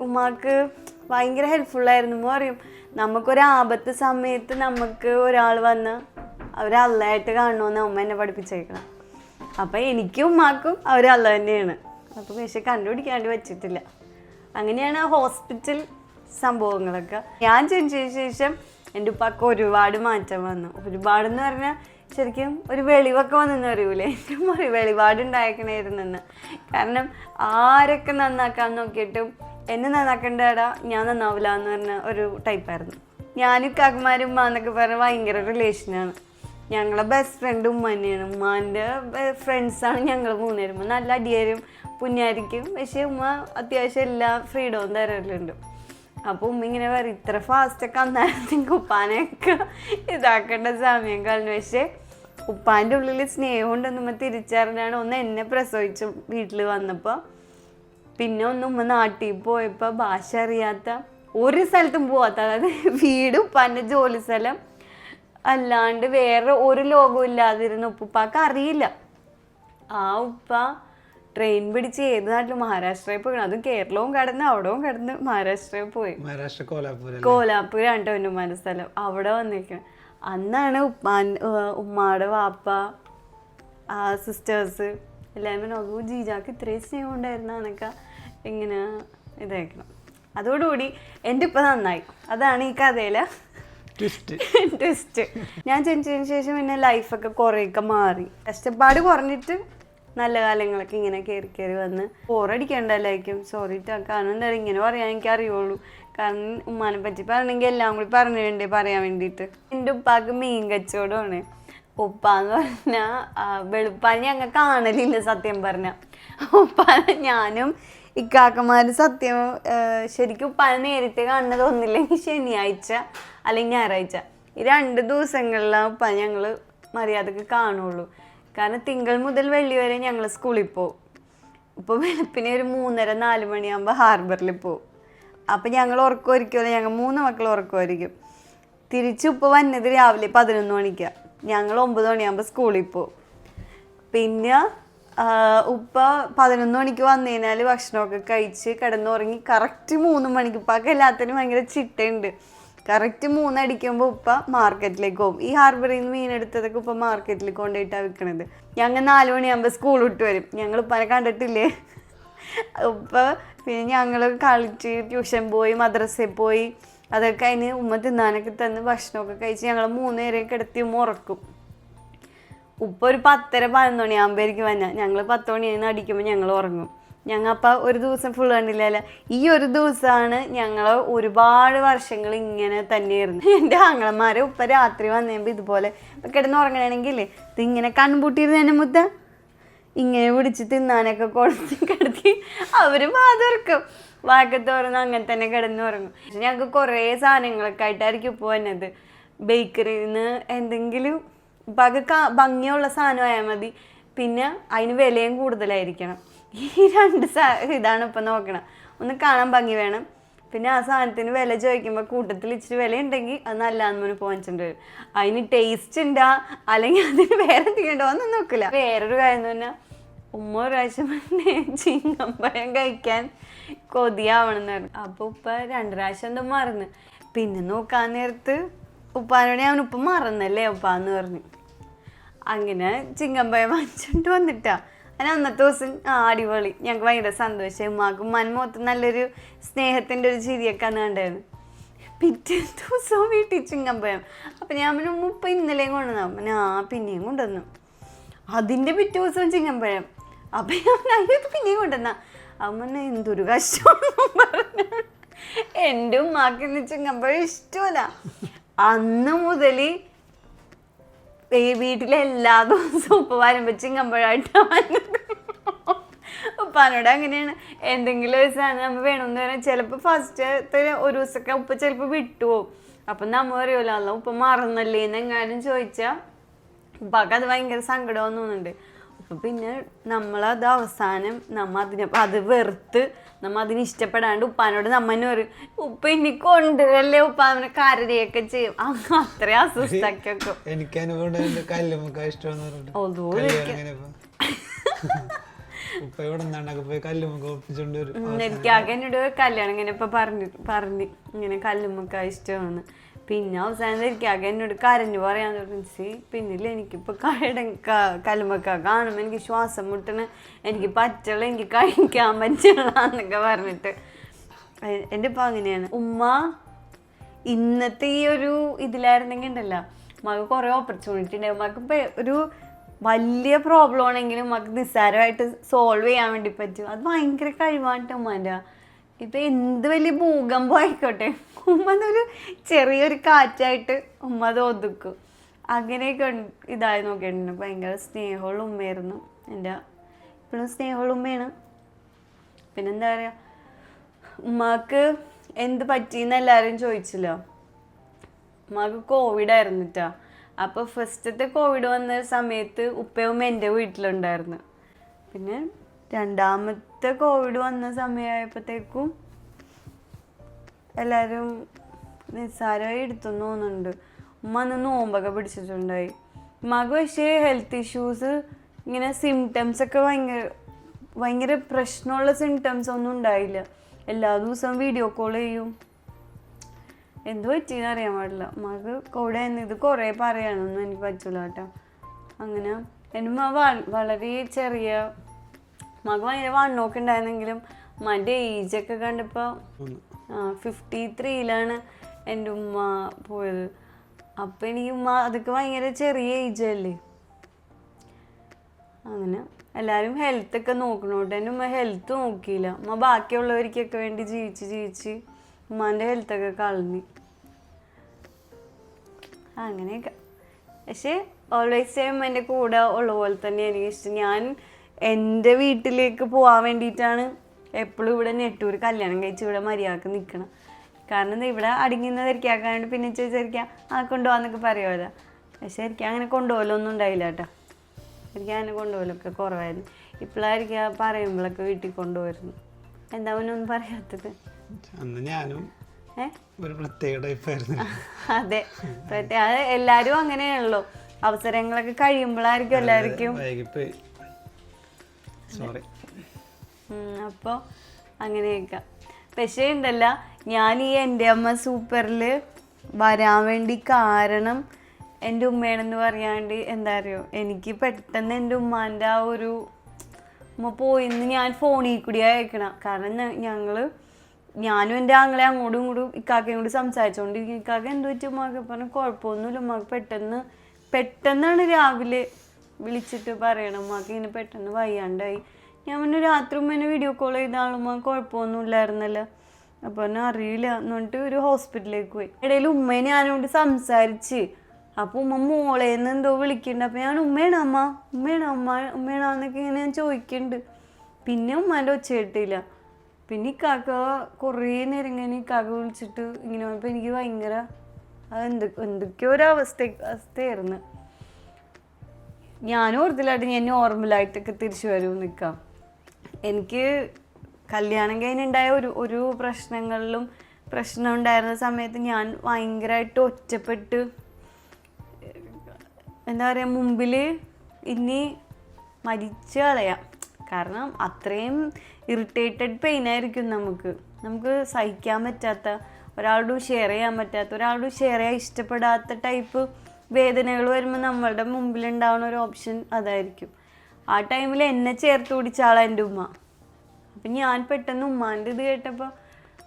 ഉമ്മാക്ക് ഭയങ്കര ഹെൽപ്ഫുള്ളായിരുന്നു. ഉമ്മ പറയും നമുക്കൊരാപത്ത് സമയത്ത് നമുക്ക് ഒരാൾ വന്ന് അവർ അള്ളയായിട്ട് കാണണമെന്ന് ഉമ്മ എന്നെ പഠിപ്പിച്ചേക്കണം. അപ്പം എനിക്കും ഉമ്മാക്കും അവർ അള്ള തന്നെയാണ്. അപ്പം പക്ഷെ കണ്ടുപിടിക്കാണ്ട് വെച്ചിട്ടില്ല. അങ്ങനെയാണ് ഹോസ്പിറ്റൽ സംഭവങ്ങളൊക്കെ. ഞാൻ ജനിച്ചതിന് ശേഷം എൻ്റെ ഉപ്പാക്ക് ഒരുപാട് മാറ്റം വന്നു. ഒരുപാടെന്ന് പറഞ്ഞാൽ ശരിക്കും ഒരു വെളിവൊക്കെ വന്നെന്ന് അറിയൂലേ, ഏറ്റവും വെളിപാടുണ്ടാക്കണമായിരുന്നെന്ന്. കാരണം ആരൊക്കെ നന്നാക്കാൻ നോക്കിയിട്ടും എന്നെ നന്നാക്കേണ്ടടാ ഞാൻ നന്നാവില്ല എന്ന് പറഞ്ഞ ഒരു ടൈപ്പായിരുന്നു. ഞാനും കാക്കുമാരും ഉമ്മ എന്നൊക്കെ പറഞ്ഞാൽ ഭയങ്കര റിലേഷനാണ്. ഞങ്ങളെ ബെസ്റ്റ് ഫ്രണ്ട് ഉമ്മ തന്നെയാണ്. ഉമ്മാൻ്റെ ഫ്രണ്ട്സാണ് ഞങ്ങൾ 3 പേരും. നല്ല അടിയാരും പുണ്യാരിക്കും. പക്ഷേ ഉമ്മ അത്യാവശ്യം എല്ലാ ഫ്രീഡവും തരലുണ്ട്. അപ്പോൾ ഉമ്മ ഇങ്ങനെ പറയും ഇത്ര ഫാസ്റ്റൊക്കെ അന്നേരത്തേക്ക് ഉപ്പാനെയൊക്കെ ഇതാക്കേണ്ട സമയം കളഞ്ഞു. പക്ഷേ ഉപ്പാൻ്റെ ഉള്ളിൽ സ്നേഹം ഉണ്ടെന്ന് ഉമ്മ തിരിച്ചറിഞ്ഞാണ് ഒന്ന് എന്നെ പ്രസവിച്ച് വീട്ടിൽ വന്നപ്പോൾ. പിന്നെ ഉമ്മ നാട്ടിൽ പോയപ്പോൾ ഭാഷ അറിയാത്ത ഒരു സ്ഥലത്തും പോവാത്ത, അതായത് വീട് ഉപ്പാൻ്റെ ജോലി സ്ഥലം അല്ലാണ്ട് വേറെ ഒരു ലോകവും ഇല്ലാതിരുന്ന ഉപ്പാക്ക് അറിയില്ല. ആ ഉപ്പ ട്രെയിൻ പിടിച്ച് ഏത് നാട്ടിൽ മഹാരാഷ്ട്രയിൽ പോയി, അതും കേരളവും കടന്ന് അവിടവും കടന്ന് മഹാരാഷ്ട്രയിൽ പോയി. കോലാപ്പൂരാണ് എൻ്റെ ഉമ്മാൻ്റെ സ്ഥലം. അവിടെ വന്നിരിക്കണം. അന്നാണ് ഉമ്മാടെ വാപ്പ സിസ്റ്റേഴ്സ് എല്ലാവരും നോക്കൂ ജീജാക്ക് ഇത്രയും സ്നേഹം ഉണ്ടായിരുന്നൊക്കെ ഇങ്ങനെ ഇതാക്കണം. അതോടുകൂടി എൻ്റെ ഉപ്പ നന്നായി. അതാണ് ഈ കഥയിലെ ട്വിസ്റ്റ്. ഞാൻ ജനിച്ചതിന് ശേഷം പിന്നെ ലൈഫൊക്കെ കുറേയൊക്കെ മാറി. കഷ്ടപ്പാട് കുറഞ്ഞിട്ട് നല്ല കാലങ്ങളൊക്കെ ഇങ്ങനെ കയറി വന്ന് ബോറടിക്കണ്ടല്ലായിരിക്കും. സോറി കാരണം എന്താ ഇങ്ങനെ പറയാൻ എനിക്ക് അറിയുള്ളൂ. കാരണം ഉമ്മാനെ പറ്റി പറഞ്ഞെങ്കിൽ എല്ലാം കൂടി പറഞ്ഞു വേണ്ടേ പറയാൻ വേണ്ടിയിട്ട്. എൻ്റെ ഉപ്പാക്ക് മീൻ കച്ചവടമാണ്. ഉപ്പാന്ന് പറഞ്ഞാൽ വെളുപ്പാൻ ഞങ്ങൾ കാണലില്ല സത്യം പറഞ്ഞാൽ. ഉപ്പാനെ ഞാനും ഇക്കാക്കന്മാർ സത്യം ശരിക്കും ഉപ്പാനെ നേരിട്ട് കാണുന്നത് ഒന്നില്ലെങ്കിൽ ശനിയാഴ്ച അല്ലെങ്കിൽ ഞായറാഴ്ച. ഈ 2 ദിവസങ്ങളിലാണ് ഉപ്പ ഞങ്ങൾ മര്യാദക്ക് കാണുള്ളൂ. കാരണം തിങ്കൾ മുതൽ വെള്ളി വരെ ഞങ്ങൾ സ്കൂളിൽ പോകും. ഇപ്പോൾ വെളുപ്പിനെ ഒരു 3:30-4 മണിയാകുമ്പോൾ ഹാർബറിൽ പോകും. അപ്പം ഞങ്ങൾ ഉറക്കമായിരിക്കുമല്ലോ, ഞങ്ങൾ 3 മക്കൾ ഉറക്കമായിരിക്കും. തിരിച്ചുപ്പോൾ വന്നത് രാവിലെ 11 മണിക്കാണ്. ഞങ്ങൾ 9 മണിയാകുമ്പോൾ സ്കൂളിൽ പോകും. പിന്നെ ഉപ്പ 11 മണിക്ക് വന്നു കഴിഞ്ഞാൽ ഭക്ഷണമൊക്കെ കഴിച്ച് കിടന്നുറങ്ങി കറക്റ്റ് 3 മണിക്ക്. ഉപ്പാക്ക് എല്ലാത്തിനും ഭയങ്കര ചിട്ടയുണ്ട്. കറക്റ്റ് 3 അടിക്കുമ്പോൾ ഉപ്പ മാർക്കറ്റിലേക്ക് പോകും. ഈ ഹാർബറിൽ നിന്ന് മീനെടുത്തതൊക്കെ ഉപ്പ മാർക്കറ്റിൽ കൊണ്ടുപോയിട്ടാണ് വിൽക്കണത്. ഞങ്ങൾ 4 മണിയാകുമ്പോൾ സ്കൂൾ വിട്ട് വരും. ഞങ്ങൾ ഉപ്പനെ കണ്ടിട്ടില്ലേ. ഉപ്പ പിന്നെ ഞങ്ങൾ കളിച്ച് ട്യൂഷൻ പോയി മദ്രസയിൽ പോയി അതൊക്കെ കഴിഞ്ഞ് ഉമ്മ തിന്നാനൊക്കെ തന്ന് ഭക്ഷണമൊക്കെ കഴിച്ച് ഞങ്ങൾ 3 നേരം കിടത്തി ഉമ്മ ഉറക്കും. ഉപ്പ ഒരു 10:30-11 മണിയാകുമ്പോഴേക്കും വന്നാൽ ഞങ്ങൾ 10 മണിയായിരുന്നു അടിക്കുമ്പോൾ ഞങ്ങൾ ഉറങ്ങും. ഞങ്ങൾ അപ്പം ഒരു ദിവസം ഫുൾ കണ്ടില്ലല്ലോ. ഈ ഒരു ദിവസമാണ് ഞങ്ങൾ ഒരുപാട് വർഷങ്ങൾ ഇങ്ങനെ തന്നെയായിരുന്നു. എൻ്റെ ആങ്ങളമാരെ ഉപ്പ രാത്രി വന്നുകഴിയുമ്പോൾ ഇതുപോലെ കിടന്ന് ഉറങ്ങണമെങ്കിൽ ഇതിങ്ങനെ കൺപൂട്ടിയിരുന്ന് തന്നെ മുദ്ദ ഇങ്ങനെ പിടിച്ച് തിന്നാനൊക്കെ കൊടുത്ത് കിടത്തി അവർ വാതിറക്കും. വാക്കത്ത് തുറന്ന് അങ്ങനെ തന്നെ കിടന്നുറങ്ങും. ഞങ്ങൾക്ക് കുറേ സാധനങ്ങളൊക്കെ ആയിട്ടായിരിക്കും ഇപ്പോൾ വന്നത്. ബേക്കറിയിൽ നിന്ന് എന്തെങ്കിലും ഭംഗിയുള്ള സാധനമായാൽ മതി, പിന്നെ അതിന് വിലയും കൂടുതലായിരിക്കണം. ഈ 2 ഇതാണ് ഇപ്പം നോക്കണം. ഒന്ന് കാണാൻ ഭംഗി വേണം, പിന്നെ ആ സാധനത്തിന് വില ചോദിക്കുമ്പോൾ കൂട്ടത്തിൽ ഇച്ചിരി വില ഉണ്ടെങ്കിൽ അത് നല്ലതാന്ന് പറഞ്ഞ് പോയിച്ചിട്ടുണ്ട് വരും. അതിന് ടേസ്റ്റ് ഉണ്ടാ അല്ലെങ്കിൽ അതിന് വേറെ എന്തെങ്കിലും ഉണ്ടോ ഒന്നും നോക്കില്ല. വേറൊരു കാര്യം എന്ന് പറഞ്ഞാൽ ഉമ്മ ഒരു പ്രാവശ്യം ചിങ്ങമ്പഴം കഴിക്കാൻ കൊതിയാവണമെന്ന് പറഞ്ഞു. അപ്പോൾ ഉപ്പ 2 പ്രാവശ്യം എന്തോ മറന്ന്. പിന്നെ നോക്കാൻ നേരത്ത് ഉപ്പാനോട് ഞാൻ ഉപ്പ മറന്നല്ലേ ഉപ്പാന്ന് പറഞ്ഞു. അങ്ങനെ ചിങ്ങമ്പഴം വാങ്ങിച്ചോണ്ട് വന്നിട്ടാ. അതിന് അന്നത്തെ ദിവസം അടിപൊളി, ഞങ്ങൾക്ക് ഭയങ്കര സന്തോഷം. ഉമ്മാക്കും മുഖത്ത് നല്ലൊരു സ്നേഹത്തിൻ്റെ ഒരു ചിരിയൊക്കെ അന്ന് കണ്ടായിരുന്നു. പിറ്റേ ദിവസവും വീട്ടിൽ ചിങ്ങമ്പഴം. അപ്പം ഞാൻ ഉപ്പ ഇന്നലെയും കൊണ്ടുവന്നു. പിന്നെയും കൊണ്ടുവന്നു. അതിൻ്റെ പിറ്റേ ദിവസവും ചിങ്ങമ്പഴം. അപ്പം ഞാൻ ഇത് പിന്നെയും കൊണ്ടുവന്നാ. അമ്മ എന്തൊരു കഷ്ടമെന്നും പറഞ്ഞു. എൻ്റെ ഉമ്മാക്ക് ഇന്ന് ചിങ്ങമ്പഴം ഇഷ്ടമല്ല. അന്ന് മുതൽ വീട്ടിലെ എല്ലാ ദിവസവും ഉപ്പ വരുമ്പോൾ ചിങ്ങമ്പഴമായിട്ടാണ്. ഉപ്പാനോട് അങ്ങനെയാണ്. എന്തെങ്കിലും ഒരു സാധനം നമ്മൾ വേണമെന്ന് പറഞ്ഞാൽ ചിലപ്പോൾ ഫസ്റ്റത്തെ ഒരു ദിവസമൊക്കെ ഉപ്പ ചിലപ്പോൾ വിട്ടുപോകും. അപ്പം നമ്മൾ പറയുമല്ലോ അല്ല ഉപ്പ മറന്നല്ലേ എന്നെങ്ങാനും ചോദിച്ചാൽ ഉപ്പാക്ക് അത് ഭയങ്കര സങ്കടമെന്ന് തോന്നുന്നുണ്ട്. അപ്പം പിന്നെ നമ്മളത് അവസാനം അത് വെറുത്ത് അതിന് ഇഷ്ടപ്പെടാണ്ട് ഉപ്പാനോട് തന്നെ പറയും ഉപ്പ ഇനി കൊണ്ടുവരല്ലേ ഉപ്പ അവനെ കരയൊക്കെ ചെയ്യും. അത്രയും അസ്വസ്ഥക്കൊക്കെ എനിക്ക് എനിക്കാകെ എന്നോട് കല്യാണം ഇങ്ങനെ ഇപ്പൊ പറഞ്ഞു ഇങ്ങനെ കല്ലുമ്മക്ക ഇഷ്ടമാണ്. പിന്നെ അവസാനം എനിക്കാകെ എന്നോട് കരഞ്ഞു പറയാൻ തുടങ്ങി. പിന്നില്ല എനിക്കിപ്പോ കല്ലുമ്മക്ക കാണുമ്പോൾ എനിക്ക് ശ്വാസം മുട്ടണ്, എനിക്ക് പറ്റുള്ള, എനിക്ക് കഴിക്കാൻ പറ്റുള്ള എന്നൊക്കെ പറഞ്ഞിട്ട് എൻ്റെ ഇപ്പം അങ്ങനെയാണ്. ഉമ്മ ഇന്നത്തെ ഈ ഒരു ഇതിലായിരുന്നെങ്കിൽ ഉണ്ടല്ലോ മക്ക് കുറേ ഓപ്പർച്യൂണിറ്റി ഉണ്ടാവും. മക്ക് ഒരു വലിയ പ്രോബ്ലം ആണെങ്കിലും മക്ക് നിസ്സാരമായിട്ട് സോൾവ് ചെയ്യാൻ വേണ്ടി പറ്റും. അത് ഭയങ്കര കഴിവാണ് ഉമ്മാൻ്റെ. ഇപ്പം എന്ത് വലിയ ഭൂകമ്പം ആയിക്കോട്ടെ ഉമ്മതൊരു ചെറിയൊരു കാറ്റായിട്ട് ഉമ്മ അത് ഒതുക്കും. അങ്ങനെയൊക്കെ ഇതായി നോക്കിയിട്ടുണ്ട്. ഭയങ്കര സ്നേഹമുള്ള ഉമ്മയായിരുന്നു എൻ്റെ. ഇപ്പോഴും സ്നേഹമുള്ള ഉമ്മയാണ്. പിന്നെന്താ പറയുക, ഉമ്മാക്ക് എന്ത് പറ്റിയെന്ന് എല്ലാവരും ചോദിച്ചില്ല. ഉമ്മാക്ക് കോവിഡായിരുന്നു കേട്ടോ. അപ്പോൾ ഫസ്റ്റത്തെ കോവിഡ് വന്ന സമയത്ത് ഉപ്പയും എൻ്റെ വീട്ടിലുണ്ടായിരുന്നു. പിന്നെ 2ാമത്തെ കോവിഡ് വന്ന സമയമായപ്പോഴത്തേക്കും എല്ലാവരും നിസ്സാരമായി എടുത്തെന്ന് തോന്നുന്നുണ്ട്. ഉമ്മ അന്ന് നോമ്പൊക്കെ പിടിച്ചിട്ടുണ്ടായി. ഉമ്മക്ക് പക്ഷേ ഹെൽത്ത് ഇഷ്യൂസ് ഇങ്ങനെ സിംറ്റംസൊക്കെ ഭയങ്കര പ്രശ്നമുള്ള സിംറ്റംസ് ഒന്നും ഉണ്ടായില്ല. എല്ലാ ദിവസവും വീഡിയോ കോൾ ചെയ്യും. എന്ത് പറ്റിയെന്ന് അറിയാൻ പാടില്ല. ഉമ്മക്ക് കോവിഡ് ഇത് കുറേ പറയാനൊന്നും എനിക്ക് പറ്റില്ല കേട്ടോ. അങ്ങനെ എൻ്റെ ഉമ്മ വളരെ ചെറിയ ഉമ്മക്ക് ഭയങ്കര വണ്ണമൊക്കെ ഉണ്ടായിരുന്നെങ്കിലും ഉമ്മൻ്റെ ഏജൊക്കെ കണ്ടപ്പോൾ 53 എൻ്റെ ഉമ്മ പോയത്. അപ്പം എനിക്ക് ഉമ്മ അതൊക്കെ ഭയങ്കര ചെറിയ ഏജല്ലേ. അങ്ങനെ എല്ലാവരും ഹെൽത്തൊക്കെ നോക്കണോട്ടെ. എൻ്റെ ഉമ്മ ഹെൽത്ത് നോക്കിയില്ല. ഉമ്മ ബാക്കിയുള്ളവർക്കൊക്കെ വേണ്ടി ജീവിച്ച് ഉമ്മാൻ്റെ ഹെൽത്തൊക്കെ കളഞ്ഞു. അങ്ങനെയൊക്കെ. പക്ഷേ ഓൾവേസ് ടൈം എൻ്റെ കൂടെ ഉള്ള പോലെ തന്നെ എനിക്കിഷ്ടം. ഞാൻ എൻ്റെ വീട്ടിലേക്ക് പോകാൻ വേണ്ടിയിട്ടാണ് എപ്പോഴും ഇവിടെ നെട്ടൂർ കല്യാണം കഴിച്ച് ഇവിടെ മര്യാദക്ക് നിൽക്കണം. കാരണം ഇവിടെ അടങ്ങുന്നത് ഇരിക്കാക്കാൻ വേണ്ടി പിന്നെ ചോദിച്ചായിരിക്കാം കൊണ്ടുപോകാന്നൊക്കെ പറയുമല്ലോ. പക്ഷേ എനിക്ക് അങ്ങനെ കൊണ്ടുപോകലൊന്നും ഉണ്ടായില്ല കേട്ടോ. എനിക്ക് അങ്ങനെ കൊണ്ടുപോകലൊക്കെ കുറവായിരുന്നു. ഇപ്പോഴായിരിക്കും പറയുമ്പോഴൊക്കെ വീട്ടിൽ കൊണ്ടുപോയിരുന്നു. എന്താ ഒന്നും പറയാത്തത്? അതെ, അത് എല്ലാവരും അങ്ങനെയാണല്ലോ. അവസരങ്ങളൊക്കെ കഴിയുമ്പോഴായിരിക്കും എല്ലാവർക്കും അപ്പോൾ അങ്ങനെയൊക്കെ. പക്ഷേ ഉണ്ടല്ല, ഞാൻ ഈ എൻ്റെ അമ്മ സൂപ്പറിൽ വരാൻ വേണ്ടി കാരണം എൻ്റെ ഉമ്മയാണെന്ന് പറയാണ്ട് എന്താ അറിയോ, എനിക്ക് പെട്ടെന്ന് എൻ്റെ ഉമ്മാൻ്റെ ആ ഒരു ഉമ്മ പോയിന്ന് ഞാൻ ഫോണിൽ കൂടിയാണ് കേൾക്കണം. കാരണം ഞാനും എൻ്റെ ആങ്ങളെ അങ്ങോട്ടും ഇങ്ങോട്ടും ഇക്കാക്കയും കൂടി സംസാരിച്ചുകൊണ്ടിരിക്കും. ഇക്കാക്ക എന്ത് പറ്റും ഉമ്മാക്ക് പറഞ്ഞു, കുഴപ്പമൊന്നുമില്ല ഉമ്മാക്ക് പെട്ടെന്നാണ് രാവിലെ വിളിച്ചിട്ട് പറയണം ഉമ്മാക്ക് ഇങ്ങനെ പെട്ടെന്ന് വയ്യാണ്ടായി. ഞാൻ പിന്നെ രാത്രി ഉമ്മേനെ വീഡിയോ കോൾ ചെയ്ത ആളുമ്മ കുഴപ്പമൊന്നും ഇല്ലായിരുന്നല്ലോ. അപ്പോൾ എന്നെ അറിയില്ല എന്ന് പറഞ്ഞിട്ട് ഒരു ഹോസ്പിറ്റലിലേക്ക് പോയി. ഇടയിൽ ഉമ്മേനെ ഞാനോട് സംസാരിച്ച്. അപ്പോൾ ഉമ്മ മോളേന്ന് എന്തോ വിളിക്കുന്നുണ്ട്. അപ്പോൾ ഞാൻ ഉമ്മയാണോന്നൊക്കെ ഇങ്ങനെ ഞാൻ ചോദിക്കുന്നുണ്ട്. പിന്നെ ഉമ്മാൻ്റെ ഒച്ച കേട്ടില്ല. പിന്നെ ഇക്കാക്ക കുറേ നേരം ഇങ്ങനെ ഇക്കാക്ക വിളിച്ചിട്ട് ഇങ്ങനെ വന്നപ്പോൾ എനിക്ക് ഭയങ്കര എന്തൊക്കെയോ ഒരു അവസ്ഥയായിരുന്നു. ഞാൻ ഓർത്തില്ലായിട്ട് ഞാൻ നോർമലായിട്ടൊക്കെ തിരിച്ചു വരും നിൽക്കാം. എനിക്ക് കല്യാണം കഴിഞ്ഞുണ്ടായ ഒരു പ്രശ്നം ഉണ്ടായിരുന്ന സമയത്ത് ഞാൻ ഭയങ്കരമായിട്ട് ഒറ്റപ്പെട്ട് എന്താ പറയുക, മുമ്പിൽ ഇനി മരിച്ചു കളയാം. കാരണം അത്രയും ഇറിറ്റേറ്റഡ് പെയിനായിരിക്കും നമുക്ക് സഹിക്കാൻ പറ്റാത്ത, ഒരാളോട് ഷെയർ ചെയ്യാൻ പറ്റാത്ത, ഒരാളോട് ഷെയർ ചെയ്യാൻ ഇഷ്ടപ്പെടാത്ത ടൈപ്പ് വേദനകൾ വരുമ്പോൾ നമ്മളുടെ മുമ്പിലുണ്ടാവുന്ന ഒരു ഓപ്ഷൻ അതായിരിക്കും. ആ ടൈമിൽ എന്നെ ചേർത്ത് പിടിച്ച ആളാണ് എൻ്റെ ഉമ്മ. അപ്പം ഞാൻ പെട്ടെന്ന് ഉമ്മാൻ്റെ ഇത് കേട്ടപ്പോൾ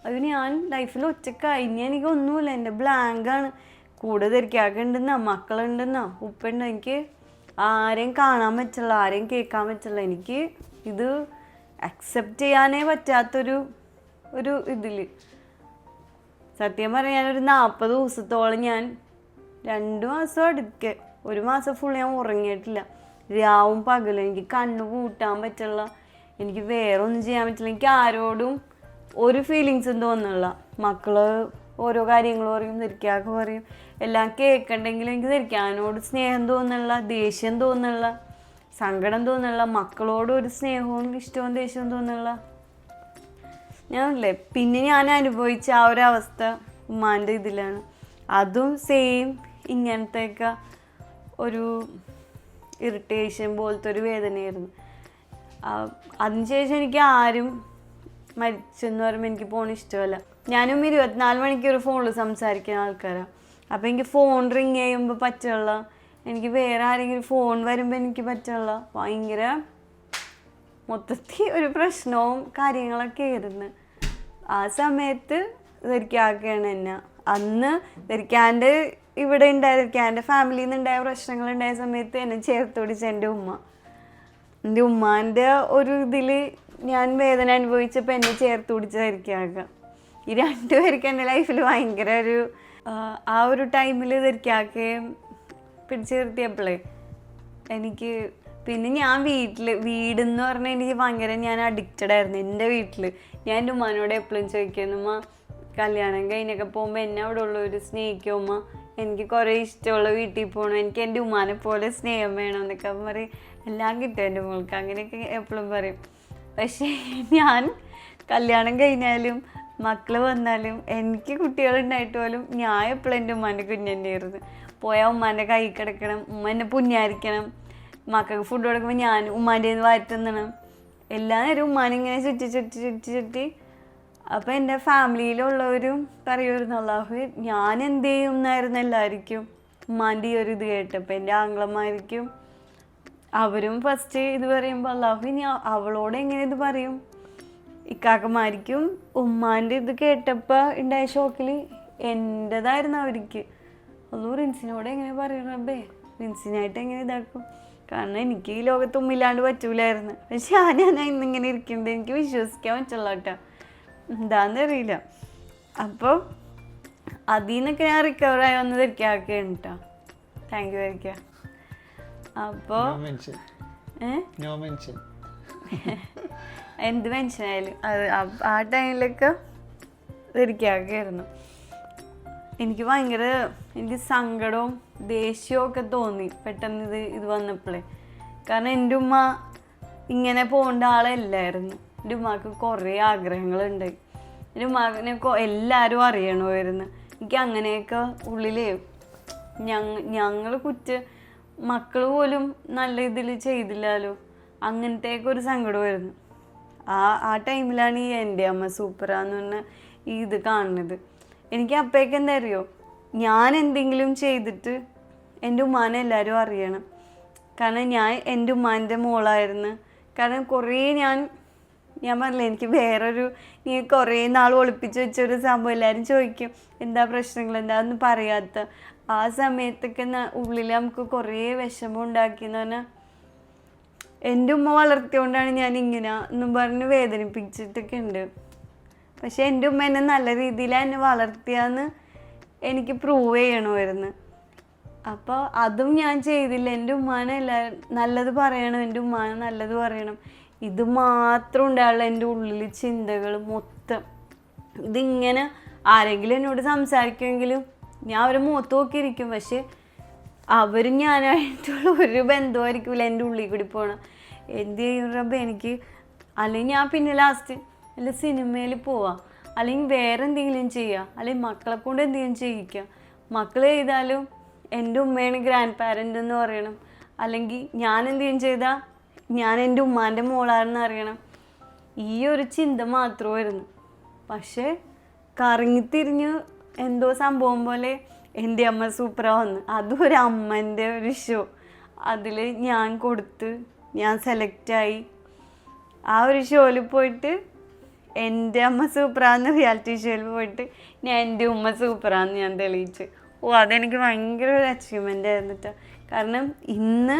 അത് ഞാൻ ലൈഫിൽ ഒറ്റക്കായി. ഇനി എനിക്കൊന്നുമില്ല, എൻ്റെ ബ്ലാങ്കാണ്. കൂടെ തിരിക്കാക്കുണ്ടെന്നാ, മക്കളുണ്ടെന്നാ, ഉപ്പുണ്ട്. എനിക്ക് ആരെയും കാണാൻ പറ്റില്ല, ആരെയും കേൾക്കാൻ പറ്റില്ല. എനിക്ക് ഇത് അക്സെപ്റ്റ് ചെയ്യാനേ പറ്റാത്തൊരു ഇതിൽ സത്യം പറഞ്ഞാൽ ഞാനൊരു 40 ദിവസത്തോളം ഞാൻ 2 മാസം അടുക്കെ 1 മാസം ഫുൾ ഞാൻ ഉറങ്ങിയിട്ടില്ല. രാവും പകലും എനിക്ക് കണ്ണ് പൂട്ടാൻ പറ്റില്ല, എനിക്ക് വേറെ ഒന്നും ചെയ്യാൻ പറ്റില്ല. എനിക്ക് ആരോടും ഒരു ഫീലിങ്സും തോന്നുന്നില്ല. മക്കള് ഓരോ കാര്യങ്ങൾ പറയും, ധരിക്കാക്കെ പറയും, എല്ലാം കേൾക്കണ്ടെങ്കിലും എനിക്ക് ധരിക്കാനോട് സ്നേഹം തോന്നുന്നില്ല, ദേഷ്യം തോന്നുന്നില്ല, സങ്കടം തോന്നുന്നില്ല. മക്കളോട് ഒരു സ്നേഹവും ഇഷ്ടവും ദേഷ്യവും തോന്നുന്നില്ല. ഞാനല്ലേ പിന്നെ ഞാൻ അനുഭവിച്ച ആ ഒരു അവസ്ഥ ഉമ്മാൻ്റെ ഇതിലാണ്. അതും സെയിം ഇങ്ങനത്തെയൊക്കെ ഒരു ഇറിറ്റേഷൻ പോലത്തെ ഒരു വേദനയായിരുന്നു. അതിനുശേഷം എനിക്ക് ആരും മരിച്ചെന്ന് പറയുമ്പോൾ എനിക്ക് ഫോൺ ഇഷ്ടമല്ല. ഞാനും 24 മണിക്കൂർ ഫോണിൽ സംസാരിക്കുന്ന ആൾക്കാരാണ്. അപ്പോൾ എനിക്ക് ഫോൺ റിങ് ചെയ്യുമ്പോൾ പറ്റുള്ള, എനിക്ക് വേറെ ആരെങ്കിലും ഫോൺ വരുമ്പോൾ എനിക്ക് പറ്റുള്ള ഭയങ്കര മൊത്തത്തിൽ ഒരു പ്രശ്നവും കാര്യങ്ങളൊക്കെ ആയിരുന്നു. ആ സമയത്ത് ധരിക്കാക്കുകയാണ് എന്നെ. അന്ന് ധരിക്കാൻ്റെ ഇവിടെ ധരിക്കാൻ്റെ ഫാമിലിയിൽ നിന്നുണ്ടായ പ്രശ്നങ്ങളുണ്ടായ സമയത്ത് എന്നെ ചേർത്ത് പിടിച്ച എൻ്റെ ഉമ്മാൻ്റെ ഒരു ഇതിൽ ഞാൻ വേദന അനുഭവിച്ചപ്പോൾ എന്നെ ചേർത്ത് പിടിച്ചതായിരിക്കുക. ഈ 2 പേർക്ക് എൻ്റെ ലൈഫിൽ ഭയങ്കര ആ ഒരു ടൈമിൽ ധരിക്കാക്കുകയും പിടിച്ചു നിർത്തിയപ്പോഴേ എനിക്ക് പിന്നെ ഞാൻ വീടെന്ന് പറഞ്ഞാൽ എനിക്ക് ഭയങ്കര ഞാൻ അഡിക്റ്റഡ് ആയിരുന്നു. എൻ്റെ വീട്ടിൽ ഞാൻ എൻ്റെ ഉമ്മാനോട് എപ്പോഴും ചോദിക്കുന്നു, ഉമ്മ കല്യാണം കഴിഞ്ഞൊക്കെ പോകുമ്പോൾ എന്നെ അവിടെ ഉള്ളവർ സ്നേഹിക്കും, ഉമ്മ എനിക്ക് കുറേ ഇഷ്ടമുള്ള വീട്ടിൽ പോകണം, എനിക്ക് എൻ്റെ ഉമ്മാനെ പോലെ സ്നേഹം വേണം എന്നൊക്കെ പറയും. എല്ലാം കിട്ടും എൻ്റെ മോൾക്ക്, അങ്ങനെയൊക്കെ എപ്പോഴും പറയും. പക്ഷേ ഞാൻ കല്യാണം കഴിഞ്ഞാലും മക്കൾ വന്നാലും എനിക്ക് കുട്ടികളുണ്ടായിട്ട് പോലും ഞാൻ എപ്പോഴും എൻ്റെ ഉമ്മാൻ്റെ കുഞ്ഞ് തന്നെയായിരുന്നു. പോയാൽ ഉമ്മാൻ്റെ കൈ കിടക്കണം, ഉമ്മ എന്നെ പുണ്യാരിക്കണം, മക്കൾക്ക് ഫുഡ് കൊടുക്കുമ്പോൾ ഞാൻ ഉമ്മാൻ്റെ വാറ്റുന്നണം, എല്ലാ നേരവും ഉമ്മാനിങ്ങനെ ചുറ്റി. അപ്പോൾ എൻ്റെ ഫാമിലിയിലുള്ളവരും പറയുമായിരുന്നു, അല്ലാഹു ഞാൻ എന്ത് ചെയ്യും എന്നായിരുന്നു എല്ലാവർക്കും ഉമ്മാൻ്റെ ഈ ഒരു ഇത് കേട്ടപ്പോൾ. എൻ്റെ ആങ്ങളമാർക്കും അവരും ഫസ്റ്റ് ഇത് പറയുമ്പോൾ അല്ലാഹു ഇനി അവളോട് എങ്ങനെ ഇത് പറയും. ഇക്കാക്കമാർക്കും ഉമ്മാൻ്റെ ഇത് കേട്ടപ്പോൾ ഉണ്ടായ ഷോക്കിൽ എൻ്റെതായിരുന്നു അവർക്ക്. അതോ റിൻസിനോട് എങ്ങനെ പറയും റബ്ബേ, റിൻസിനായിട്ട് എങ്ങനെ ഇതാക്കും. കാരണം എനിക്ക് ഈ ലോകത്ത് ഉമ്മില്ലാണ്ട് പറ്റൂലായിരുന്നു. പക്ഷെ ഞാൻ ഇന്നിങ്ങനെ ഇരിക്കുന്നത് എനിക്ക് വിശ്വസിക്കാൻ പറ്റുള്ള കേട്ടോ, എന്താണെന്നറിയില്ല. അപ്പോൾ അതിൽ നിന്നൊക്കെ ഞാൻ റിക്കവറായി വന്നത് ഇരിക്കാക്കുകയാണ് കേട്ടോ. താങ്ക് യു വരിക. അപ്പോൾ എന്ത് മെൻഷനായാലും അത് ആ ടൈമിലൊക്കെ ഇരിക്കാക്കുകയായിരുന്നു. എനിക്ക് ഭയങ്കര സങ്കടവും ദേഷ്യവും ഒക്കെ തോന്നി പെട്ടെന്ന് ഇത് വന്നപ്പോഴേ. കാരണം എൻ്റെ ഉമ്മ ഇങ്ങനെ പോകേണ്ട ആളല്ലായിരുന്നു. എൻ്റെ ഉമ്മക്ക് കുറേ ആഗ്രഹങ്ങളുണ്ടായി. എൻ്റെ ഉമ്മാനെ എല്ലാവരും അറിയണമായിരുന്നു. എനിക്ക് അങ്ങനെയൊക്കെ ഉള്ളിലേ ഞങ്ങൾ മക്കൾ പോലും നല്ല ഇതിൽ ചെയ്തില്ലല്ലോ, അങ്ങനത്തേക്ക് ഒരു സങ്കടമായിരുന്നു. ആ ടൈമിലാണ് ഈ എൻ്റെ അമ്മ സൂപ്പറാന്ന് പറഞ്ഞ ഈ ഇത് കാണുന്നത്. എനിക്ക് അപ്പോഴേക്ക് എന്താ അറിയോ, ഞാൻ എന്തെങ്കിലും ചെയ്തിട്ട് എൻ്റെ ഉമ്മാനെ എല്ലാവരും അറിയണം. കാരണം ഞാൻ എൻ്റെ ഉമ്മാൻ്റെ മോളായിരുന്നു. കാരണം കുറേ ഞാൻ പറഞ്ഞില്ല, എനിക്ക് നീ കുറേ നാൾ ഒളിപ്പിച്ച് വെച്ചൊരു സംഭവം എല്ലാവരും ചോദിക്കും എന്താ പ്രശ്നങ്ങൾ എന്താന്ന് പറയാത്ത. ആ സമയത്തൊക്കെ ഉള്ളിൽ നമുക്ക് കുറേ വിഷമം ഉണ്ടാക്കിയെന്ന് പറഞ്ഞാൽ എൻ്റെ ഉമ്മ വളർത്തിയോണ്ടാണ് ഞാൻ ഇങ്ങനെ എന്നും പറഞ്ഞ് വേദനിപ്പിച്ചിട്ടൊക്കെ ഉണ്ട്. പക്ഷെ എൻ്റെ ഉമ്മ എന്നെ നല്ല രീതിയിലാണ് എന്നെ വളർത്തിയാന്ന് എനിക്ക് പ്രൂവ് ചെയ്യണമായിരുന്നു. അപ്പോൾ അതും ഞാൻ ചെയ്തില്ല. എൻ്റെ ഉമ്മാനെ എല്ലാവരും നല്ലത് പറയണം, എൻ്റെ ഉമ്മാനെ നല്ലത് പറയണം, ഇത് മാത്രം ഉണ്ടാവുള്ള എൻ്റെ ഉള്ളിൽ ചിന്തകൾ മൊത്തം. ഇതിങ്ങനെ ആരെങ്കിലും എന്നോട് സംസാരിക്കുമെങ്കിലും ഞാൻ അവരെ മുഖത്ത് നോക്കിയിരിക്കും, പക്ഷെ അവരും ഞാനായിട്ടുള്ള ഒരു ബന്ധമായിരിക്കില്ല എൻ്റെ ഉള്ളിൽ കൂടി പോകണം. എന്ത് ചെയ്യുമ്പോൾ എനിക്ക് അല്ലെങ്കിൽ ഞാൻ പിന്നെ ലാസ്റ്റ് അല്ല സിനിമയിൽ പോവാം, അല്ലെങ്കിൽ വേറെ എന്തെങ്കിലും ചെയ്യുക, അല്ലെങ്കിൽ മക്കളെ കൊണ്ട് എന്തെങ്കിലും ചെയ്യിക്കുക. മക്കൾ ചെയ്താലും എൻ്റെ ഉമ്മയാണ് ഗ്രാൻഡ് പാരൻ്റ് എന്ന് പറയണം, അല്ലെങ്കിൽ ഞാൻ എന്തെങ്കിലും ചെയ്താൽ ഞാൻ എൻ്റെ ഉമ്മാൻ്റെ മോളാണെന്ന് അറിയണം. ഈ ഒരു ചിന്ത മാത്രമായിരുന്നു. പക്ഷേ കറങ്ങിത്തിരിഞ്ഞ് എന്തോ സംഭവം പോലെ എൻ്റെ അമ്മ സൂപ്പറാണ് വന്ന്. അതും ഒരു അമ്മൻ്റെ ഒരു ഷോ. അതിൽ ഞാൻ കൊടുത്ത് ഞാൻ സെലക്റ്റായി. ആ ഒരു ഷോയിൽ പോയിട്ട് എൻ്റെ അമ്മ സൂപ്പറാന്ന് റിയാലിറ്റി ഷോയിൽ പോയിട്ട് ഞാൻ എൻ്റെ ഉമ്മ സൂപ്പറാന്ന് ഞാൻ തെളിയിച്ചു. അതെനിക്ക് ഭയങ്കര ഒരു അച്ചീവ്മെൻ്റ് ആയിരുന്നു കേട്ടോ. കാരണം ഇന്ന്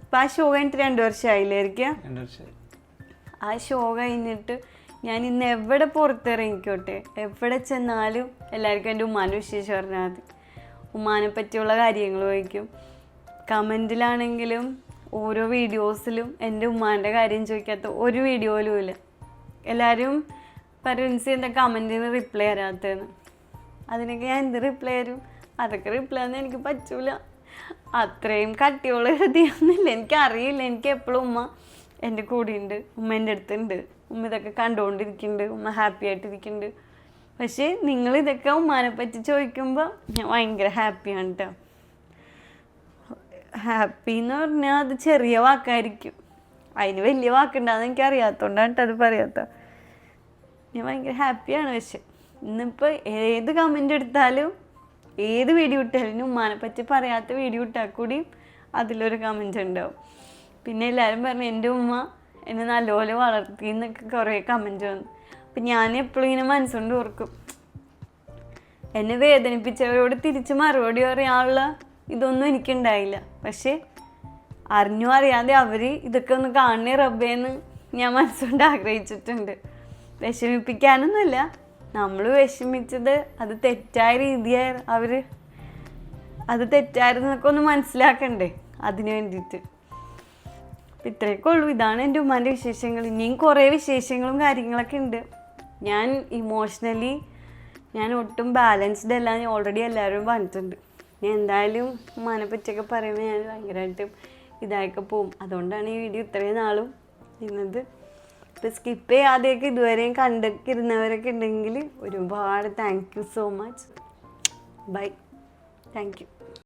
ഇപ്പം ആ ഷോ കഴിഞ്ഞിട്ട് 2 വർഷമായില്ലായിരിക്കാം. ആ ഷോ കഴിഞ്ഞിട്ട് ഞാൻ ഇന്ന് എവിടെ പുറത്തിറങ്ങിക്കോട്ടെ, എവിടെ ചെന്നാലും എല്ലാവർക്കും എൻ്റെ ഉമ്മാനെ വിശേഷം പറഞ്ഞാൽ മതി. ഉമ്മാനെ പറ്റിയുള്ള കാര്യങ്ങൾ ചോദിക്കും. കമൻറ്റിലാണെങ്കിലും ഓരോ വീഡിയോസിലും എൻ്റെ ഉമ്മാൻ്റെ കാര്യം ചോദിക്കാത്ത ഒരു വീഡിയോയിലും ഇല്ല. എല്ലാവരും പറൻസി എന്താ കമൻറ്റിന് റിപ്ലൈ തരാത്തതെന്ന്. അതിനൊക്കെ ഞാൻ എന്ത് റിപ്ലൈ തരും? അതൊക്കെ റിപ്ലൈ ഒന്നും എനിക്ക് പറ്റൂല. അത്രയും കട്ടിയുള്ള ഹൃദയമൊന്നുമില്ല. എനിക്കറിയില്ല. എനിക്ക് എപ്പോഴും ഉമ്മ എൻ്റെ കൂടെയുണ്ട്, ഉമ്മ എൻ്റെ അടുത്തുണ്ട്, ഉമ്മ ഇതൊക്കെ കണ്ടുകൊണ്ടിരിക്കുന്നുണ്ട്, ഉമ്മ ഹാപ്പി ആയിട്ടിരിക്കുന്നുണ്ട്. പക്ഷേ നിങ്ങളിതൊക്കെ ഉമ്മാനെ പറ്റി ചോദിക്കുമ്പോൾ ഞാൻ ഭയങ്കര ഹാപ്പിയാണ് കേട്ടോ. ഹാപ്പി എന്ന് പറഞ്ഞാൽ അത് ചെറിയ വാക്കായിരിക്കും, അതിന് വലിയ വാക്കുണ്ടാകുന്ന എനിക്ക് അറിയാത്തതുകൊണ്ടാണ് കേട്ടോ അത് പറയാത്ത. ഞാൻ ഭയങ്കര ഹാപ്പിയാണ്. പക്ഷെ ഇന്നിപ്പോൾ ഏത് കമൻ്റ് എടുത്താലും ഏത് വീഡിയോ ഇട്ടാലും ഉമ്മാനെ പറ്റി പറയാത്ത വീഡിയോ ഇട്ടാൽ കൂടി അതിലൊരു കമൻറ്റ് ഉണ്ടാവും. പിന്നെ എല്ലാവരും പറഞ്ഞു എൻ്റെ ഉമ്മ എന്നെ നല്ലപോലെ വളർത്തി എന്നൊക്കെ കുറേ കമൻറ്റ് വന്നു. അപ്പം ഞാൻ എപ്പോഴും ഇങ്ങനെ മനസ്സുകൊണ്ട് ഓർക്കും, എന്നെ വേദനിപ്പിച്ചവരോട് തിരിച്ച് മറുപടി പറയാനുള്ള ഇതൊന്നും എനിക്കുണ്ടായില്ല. പക്ഷേ അറിഞ്ഞോ അറിയാതെ അവർ ഇതൊക്കെ ഒന്ന് കാണണേ റബ്ബേന്ന് ഞാൻ മനസ്സുകൊണ്ട് ആഗ്രഹിച്ചിട്ടുണ്ട്. വിഷമിപ്പിക്കാനൊന്നുമില്ല, നമ്മൾ വിഷമിച്ചത് അത് തെറ്റായ രീതിയായി അത് തെറ്റായിരുന്നൊക്കെ ഒന്ന് മനസ്സിലാക്കണ്ടേ, അതിന് വേണ്ടിയിട്ട്. അപ്പം ഇത്രയൊക്കെ ഉള്ളൂ. ഇതാണ് എൻ്റെ ഉമ്മാൻ്റെ വിശേഷങ്ങൾ. ഇനിയും കുറേ വിശേഷങ്ങളും കാര്യങ്ങളൊക്കെ ഉണ്ട്. ഞാൻ ഇമോഷണലി ഞാൻ ഒട്ടും ബാലൻസ്ഡ് അല്ല, ഞാൻ ഓൾറെഡി എല്ലാവരും പറഞ്ഞിട്ടുണ്ട്. ഞാൻ എന്തായാലും ഉമ്മാനെ പറ്റിയൊക്കെ പറയുമ്പോൾ ഞാൻ ഭയങ്കരമായിട്ടും ഇതായൊക്കെ പോവും. അതുകൊണ്ടാണ് ഈ വീഡിയോ ഇത്രയും നാളും ഇരുന്നത്. ഇപ്പോൾ സ്കിപ്പ് ചെയ്യാതെയൊക്കെ ഇതുവരെയും കണ്ടിരുന്നവരൊക്കെ ഉണ്ടെങ്കിൽ ഒരുപാട് thank you so much. Bye. Thank U.